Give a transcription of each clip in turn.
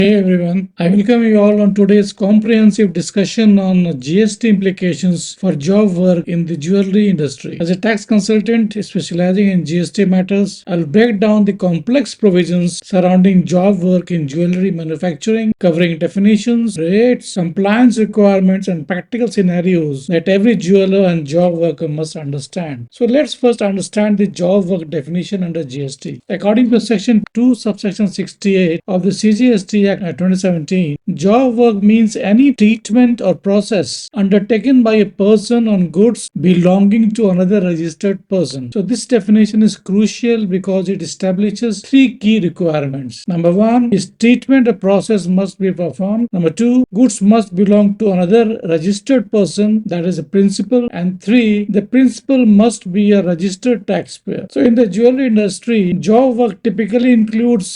Hey everyone, I welcome you all on today's comprehensive discussion on GST implications for job work in the jewelry industry. As a tax consultant specializing in GST matters, I'll break down the complex provisions surrounding job work in jewelry manufacturing, covering definitions, rates, compliance requirements, and practical scenarios that every jeweler and job worker must understand. So let's first understand the job work definition under GST. According to Section 2, subsection 68 of the CGST Act 2017, job work means any treatment or process undertaken by a person on goods belonging to another registered person. So this definition is crucial because it establishes three key requirements. Number one is treatment or process must be performed. Number two, goods must belong to another registered person, that is a principal. And three, the principal must be a registered taxpayer. So in the jewelry industry, job work typically includes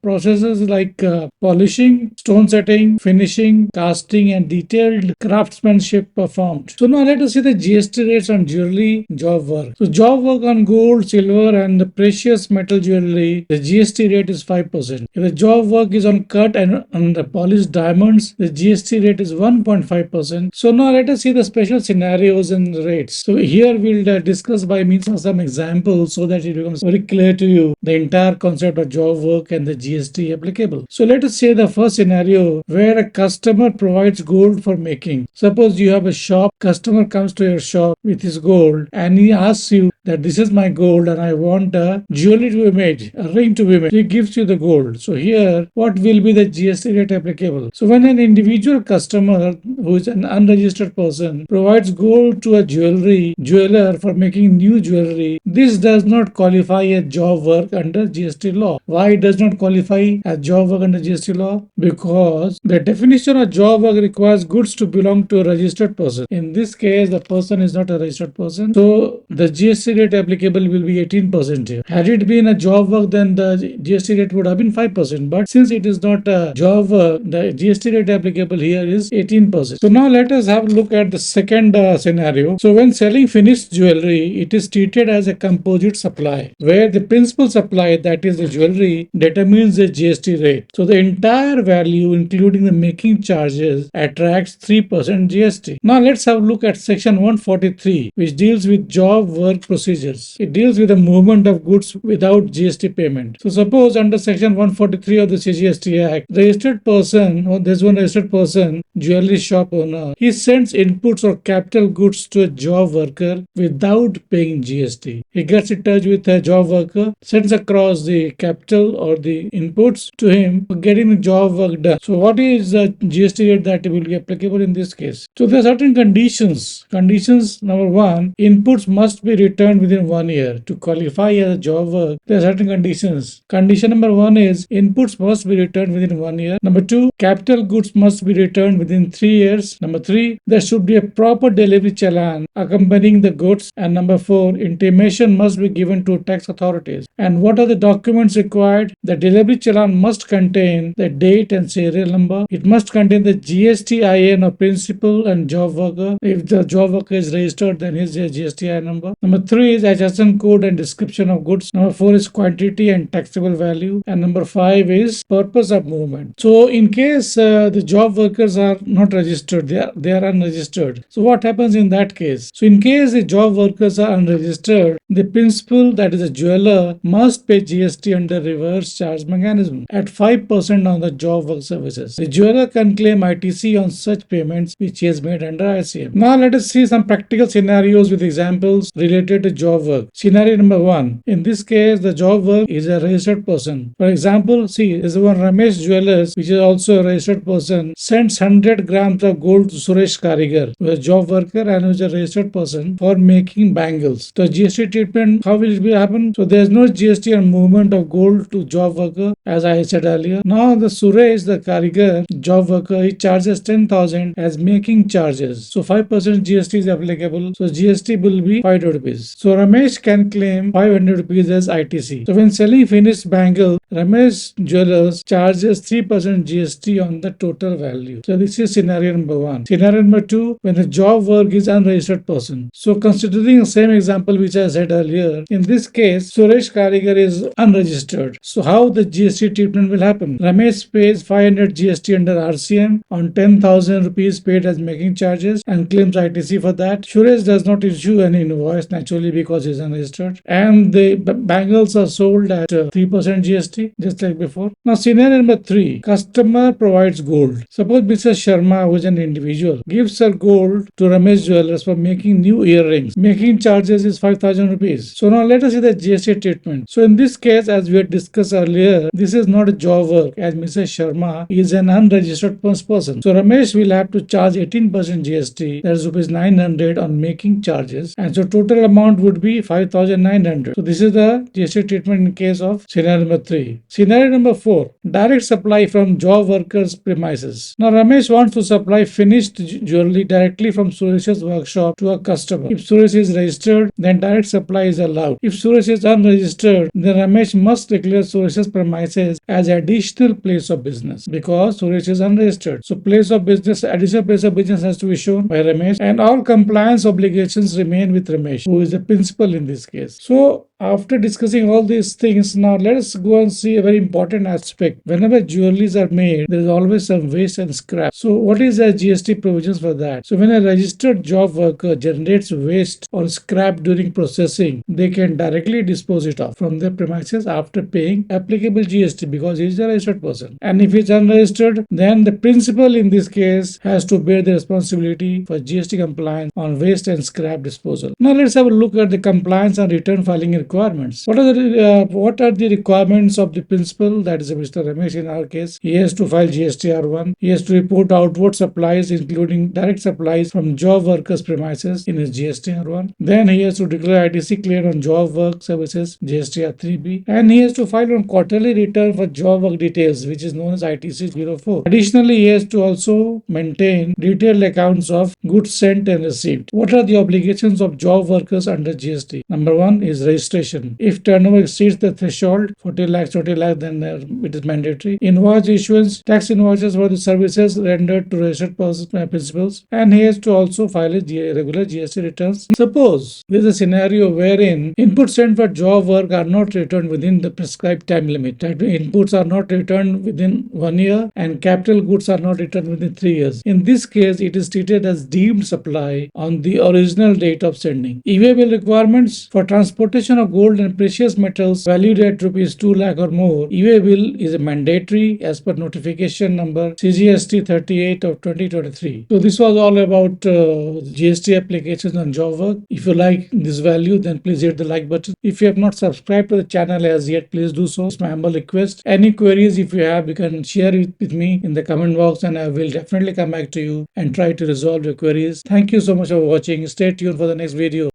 processes like polishing, stone setting, finishing, casting, and detailed craftsmanship performed. So now let us see the GST rates on jewelry job work. So job work on gold, silver, and precious metal jewelry, the GST rate is 5%. If the job work is on cut and on the polished diamonds, the GST rate is 1.5%. So now let us see the special scenarios and rates. So here we'll discuss by means of some examples so that it becomes very clear to you the entire concept of job work and the GST applicable. So let us say the first scenario where a customer provides gold for making. Suppose you have a shop, customer comes to your shop with his gold and he asks you that this is my gold and I want a jewelry to be made, a ring to be made. He gives you the gold. So here, what will be the GST rate applicable? So when an individual customer who is an unregistered person provides gold to a jeweler for making new jewelry, this does not qualify as job work under GST law. Why it does not qualify as job work under GST law? Because the definition of job work requires goods to belong to a registered person. In this case, the person is not a registered person. So the GST rate applicable will be 18% here. Had it been a job work, then the GST rate would have been 5%. But since it is not a job work, the GST rate applicable here is 18%. So now let us have a look at the second scenario. So when selling finished jewelry, it is treated as a composite supply, where the principal supply, that is the jewelry, determines the GST rate. So the entire value, including the making charges, attracts 3% GST. Now let's have a look at section 143, which deals with job work procedures. It deals with the movement of goods without GST payment. So suppose under section 143 of the CGST Act, registered person, or there's one registered person, jewelry shop owner, he sends inputs or capital goods to a job worker without paying GST. He gets in touch with a job worker, sends across the capital or the inputs to him for getting the job work done. So what is the GST rate that will be applicable in this case? So there are certain conditions. Conditions number one, inputs must be returned within 1 year. To qualify as a job work, there are certain conditions. Condition number one is inputs must be returned within 1 year. Number two, capital goods must be returned within 3 years. Number three, there should be a proper delivery challan accompanying the goods. And number four, intimation must be given to tax authorities. And what are the documents required? The delivery challan must contain the date and serial number. It must contain the GST IN of principal and job worker. If the job worker is registered, then his GST IN number. Number three is HSN code and description of goods. Number four is quantity and taxable value. And number five is purpose of movement. So in case the job workers are not registered, they are unregistered. So what happens in that case? So in case the job workers are unregistered, the principal, that is a jeweler, must pay GST under reverse charge mechanism at 5% on the job work services. The jeweler can claim ITC on such payments which he has made under ICM. Now let us see some practical scenarios with examples related to job work. Scenario number one. In this case, the job work is a registered person. For example, see, this is one Ramesh Jewelers, which is also a registered person, sends 100 grams of gold to Suresh Karigar, who is a job worker and who is a registered person, for making bangles. The GST treatment, how will it happen? So there is no GST on movement of gold to job worker, as I said earlier. Now the Suresh, the Karigar, job worker, he charges 10,000 as making charges. So 5% GST is applicable. So GST will be 500 rupees. So Ramesh can claim 500 rupees as ITC. So when selling finished bangle, Ramesh Jewelers charges 3% GST on the total value. So this is scenario number one. Scenario number two, when the job work is unregistered person. So considering the same example which I said earlier, in this case, Suresh Karigar is unregistered. So how the GST treatment will happen? Ramesh pays 500 GST under RCM on 10,000 rupees paid as making charges and claims ITC for that. Suresh does not issue any invoice naturally because he is unregistered, and the bangles are sold at 3% GST just like before. Now scenario number three, customer provides gold. Suppose Mrs. Sharma, who is an individual, gives her gold to Ramesh Jewelers for making new earrings. Making charges is 5,000 rupees. So now let us see the GST treatment. So in this case, as we had discussed earlier, this is not a job work as Mrs. Sharma is an unregistered person. So Ramesh will have to charge 18% GST, that is rupees 900 on making charges, and so total amount would be 5,900. So this is the GST treatment in case of scenario number 3. Scenario number 4, direct supply from job workers' premises. Now Ramesh wants to supply finished jewelry directly from Suresh's workshop to a customer. If Suresh is registered, then direct supply is allowed. If Suresh is unregistered, then Ramesh must declare Suresh's premises as additional place of business because Suresh is unregistered. So place of business, additional place of business has to be shown by Ramesh, and all compliance obligations remain with Ramesh, who is the principal in this case. So after discussing all these things, now let us go and see a very important aspect. Whenever jewelries are made, there is always some waste and scrap. So what is the GST provisions for that? So when a registered job worker generates waste or scrap during processing, they can directly dispose it off from their premises after paying applicable GST because he is a registered person. And if it's unregistered, then the principal in this case has to bear the responsibility for GST compliance on waste and scrap disposal. Now let's have a look at the compliance and return filing requirements. What are the requirements of the principal? That is Mr. Ramesh in our case. He has to file GST R1. He has to report outward supplies including direct supplies from job workers' premises in his GST R1. Then he has to declare ITC cleared on job work services GST R3B, and he has to file on quarterly return for job work details, which is known as ITC 04. Additionally, he has to also maintain detailed accounts of goods sent and received. What are the obligations of job workers under GST? Number one is registration. If turnover exceeds the threshold 40 lakhs, then it is mandatory. Invoice issuance, tax invoices for the services rendered to registered principals, and he has to also file a regular GST returns. Suppose there is a scenario wherein inputs sent for job work are not returned within the prescribed time limit. That inputs are not returned within 1 year and capital goods are not returned within 3 years. In this case, it is treated as deemed supply on the original date of sending. E-way bill requirements for transportation of gold and precious metals valued at rupees 2 lakh or more. E-way bill is a mandatory as per notification number CGST 38 of 2023. So this was all about GST applications on job work. If you like this value, then please hit the like button. If you have not subscribed to the channel as yet, please do so. It's my humble request. Any queries if you have, you can share it with me in the comment box and I will definitely come back to you and try to resolve your queries. Thank you so much for watching. Stay tuned for the next video.